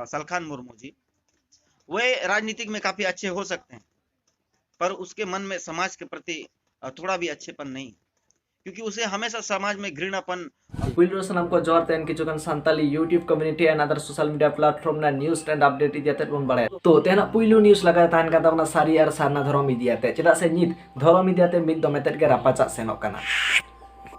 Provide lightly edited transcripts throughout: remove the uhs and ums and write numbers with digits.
सलखान मुर्मू जी, वे राजनीतिक में काफी अच्छे हो सकते हैं, पर उसके मन में समाज के प्रति थोड़ा भी अच्छेपन नहीं, क्योंकि उसे हमेशा समाज में घृणापन। पुइलो सलाम को जोर तेन किचुगन Santali YouTube community and other social media platform ना न्यूज़ एंड अपडेट इदियाते बन बाड़ाय। तो तेना पुइलो न्यूज़ लगा ताहन का ताबना सारी आर सारना धर्म इदियाते चेदा से नित धर्म इदियाते मिद दमेतेट के रापाचा सेनोक काना।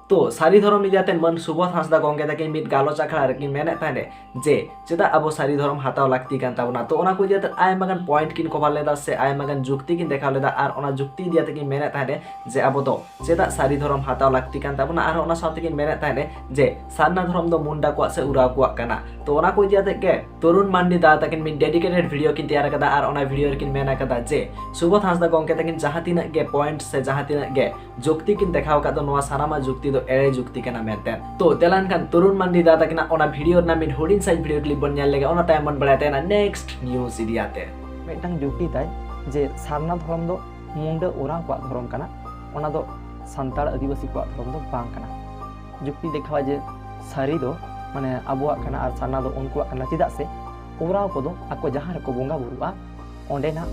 तो सारी धर्म इदियाते मन सुबोध हांसदा गंगे ताके मिद गालोच आखड़ा रकिन मेने ताने जे चेदा अब सारी धर्म हाताव लाक्ति कान ताबना। तो ओना को इदियाते आयमागान पॉइंट किन कभार लेदा से आयमागान जुक्ति किन देखाव लेदा आर ओना जुक्ति इदियाते किन मेने ताने जे अब दो चेदा सारी धर्म हाताव लाक्ति कान ताबना आर ओना साथे किन मेने ताने जे सारना धर्म दो मुंडा को से उरा को काना। तो ओना को इदियाते के तरुण मांडी दा ताकिन मिद डेडिकेटेड वीडियो किन तैयार कदा आर ओना वीडियो किन मेना कदा जे सुबोध हांसदा गंगे ताकिन जहां तिना गे पॉइंट से जहां तिना गे जुक्ति किन देखाव का दो नोआ सानामा जुक्ति दो एरे जुक्ति केना मेते। तो तेलान खान तरुण मांडी दा ताकिन ओना वीडियो ना मिद हुडिन साइज वीडियो क्लिप बन नेल लेगे ओना टाइम बन बड़ाते ना नेक्स्ट न्यूज़ इदियाते मिदटांग जुक्ति ताई जे सारना धर्म दो मुंडा ओरां को धर्म काना ओना दो सान्ताड़ आदिवासी को धर्म दो बांग काना। जुक्ति देखावा जे सारी दो माने आबुआ काना आर सारना दो उनको काना चिदा से ओरां को दो आको जहां को बोंगा बुरुआ ओंडे ना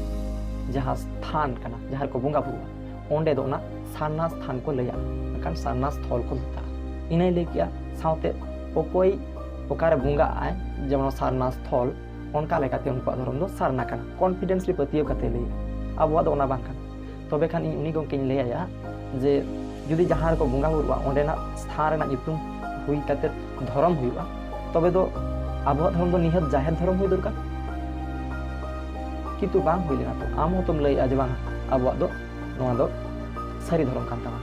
जहां स्थान काना जहां को बोंगा बुरुआ ओंडे दो ना सारना स्थान को लैया कान सारना स्थल को मिता इनै लेकिया साउते ओकोई ओकारे बोंगा आय जेमन सारना स्थल उनका लेकाते उनको धर्म दो सारना काना कॉन्फिडेंसली पतियो काते ले आबुआ दो ना बांग काना। तबे खान उनी गंकेन लेया जे जुदी जहां को बोंगा बुरुआ ओंडे ना स्थान ना नितुम हुई काते धर्म हुआ तबे दो आबुआ धर्म दो निहत जाहिर धर्म हुई दरकार किंतु बांग हुई लेना। तो आम तुम लई आज बांग आबुआ दो नोआ दो सारी धर्म कान तामा।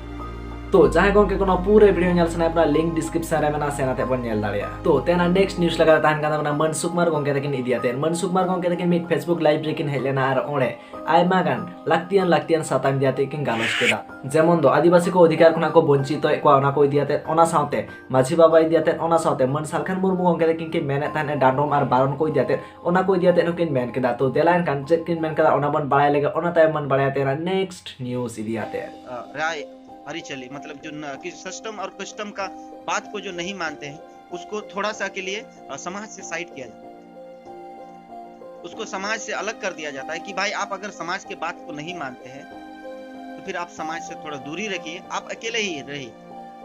तो जहां गंके कोनो पूरे वीडियो नेल सना अपना लिंक डिस्क्रिप्शन रे मेना सेनाते बन नेल दाड़िया। तो तेना नेक्स्ट न्यूज़ लगा ताहन का ताबना मनसुख कुमार गंके तकिन इदियाते मनसुख कुमार गंके तकिन मिद फेसबुक लाइव रे किन हेलेना आर ओंडे आयमा गान लाक्तियान साताम दियाते किन गालोच केदा जेमन दो आदिवासी को अधिकार खुना को वंचित को ओना को इदियाते ओना साउते माझी बाबा इदियाते ओना साउते मन सलखान मुर्मू गंके तकिन के मेने ताने डांडोम आर बारन को इदियाते ओना को इदियाते नकिन मेन केदा। तो देलान कान चेक किन मेन केदा ओना बन बड़ाय लेगे ओना ताय मन बड़ाय तेरा नेक्स्ट न्यूज़ इदियाते राय हरी चली, मतलब जो कि सिस्टम और कस्टम का बात को जो नहीं मानते हैं उसको थोड़ा सा के लिए समाज से साइड किया जाता है, उसको समाज से अलग कर दिया जाता है कि भाई आप अगर समाज के बात को नहीं मानते हैं तो फिर आप समाज से थोड़ा दूरी रखिए, आप अकेले ही रहिए,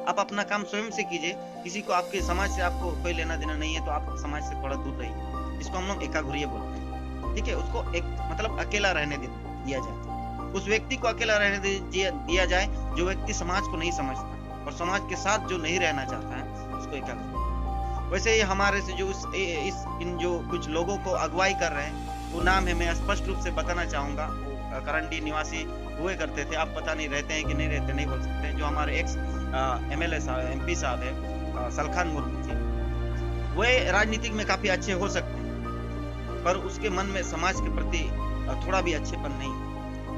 आप अपना काम स्वयं से कीजिए, किसी को आपके समाज से आपको कोई लेना देना नहीं है तो आप समाज से थोड़ा दूर रहिए, जिसको हम लोग एकाघुरिया बोलते हैं। ठीक है, उसको एक मतलब अकेला रहने दिया जाए, उस व्यक्ति को अकेला रहने दिया जाए जो व्यक्ति समाज को नहीं समझता और समाज के साथ जो नहीं रहना चाहता है उसको एकाघुरिया। वैसे ही हमारे से जो इन जो कुछ लोगों को अगुवाई कर रहे हैं वो नाम है, मैं स्पष्ट रूप से बताना चाहूंगा, वो करंडी निवासी हुए करते थे, अब पता नहीं रहते हैं कि नहीं रहते, नहीं बोल सकते। जो हमारे एक्स MLA साहब MP साहब है सलखान मुर्मू जी, वे राजनीतिक में काफी अच्छे हो सकते हैं, पर उसके मन में समाज के प्रति थोड़ा भी अच्छेपन नहीं,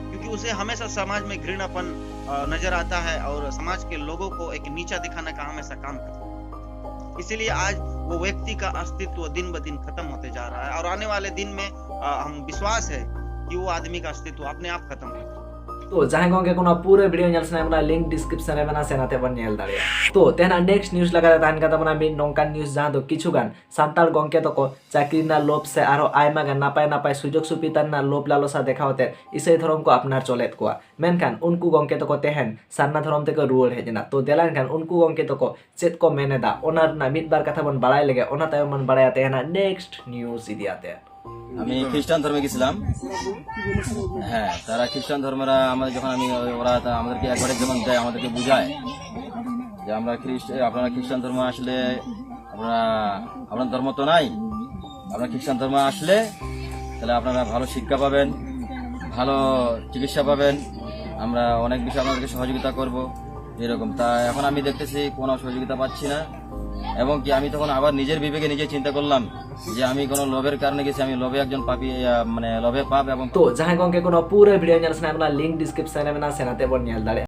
क्योंकि उसे हमेशा समाज में घृणापन नजर आता है और समाज के लोगों को एक नीचा दिखाने का हमेशा काम करता है। इसीलिए आज वो व्यक्ति का अस्तित्व दिन ब दिन खत्म होते जा रहा है और आने वाले दिन में हम विश्वास है कि वो आदमी का अस्तित्व अपने आप खत्म होगा। तो जहां गंके कोनो पूरे वीडियो नेल सना अपना लिंक डिस्क्रिप्शन रे मेना सेनाते बन नेल दाड़िया। तो तेना नेक्स्ट न्यूज़ लगा ताहन का ताबना मिन नोंकान न्यूज़ जहां दो किछु गान सान्ताल गंके तको चाकरी ना लोभ से आरो आयमा गान नापाय नापाय सुजोग सुविधार ना लोभ लालसा देखावते इसे धर्म को अपनार चलेत कोआ मेनखान उनको गंके तको तेहन सारना धर्म तेको रुवाड़ हेजना। तो देलान खान उनको गंके तको चेत को मेनेदा ओनार ना मिद बार कथा बन बाड़ाय लेगे ओना ताय मन बाड़ाय तेना नेक्स्ट न्यूज़ इदियाते আমি খ্রিস্টান ধর্মে গেছিলাম। হ্যাঁ, তারা খ্রিস্টান ধর্মেরা আমাদের যখন ওরা আমাদেরকে একবারে যেমন দেয় আমাদেরকে বুঝায় যে আমরা আপনারা খ্রিস্টান ধর্ম আসলে আপনার ধর্ম তো নাই, আপনারা খ্রিস্টান ধর্ম আসলে তাহলে আপনারা ভালো শিক্ষা পাবেন, ভালো চিকিৎসা পাবেন, আমরা অনেক বিষয়ে আপনাদেরকে সহযোগিতা করব এরকম। তা এখন আমি দেখতেছি কোনো সহযোগিতা পাচ্ছি না এবং কি আমি তখন আবার নিজের বিবেকে নিজে চিন্তা করলাম যে আমি কোনো লোভের কারণে গেছি, আমি লোভে একজন পাপী, মানে লোভে পাপ। এবং तो जहां गंके कोनो पूरे वीडियो नेल सना अपना लिंक डिस्क्रिप्शन रे मेना सेनाते बन नेल दाड़िया।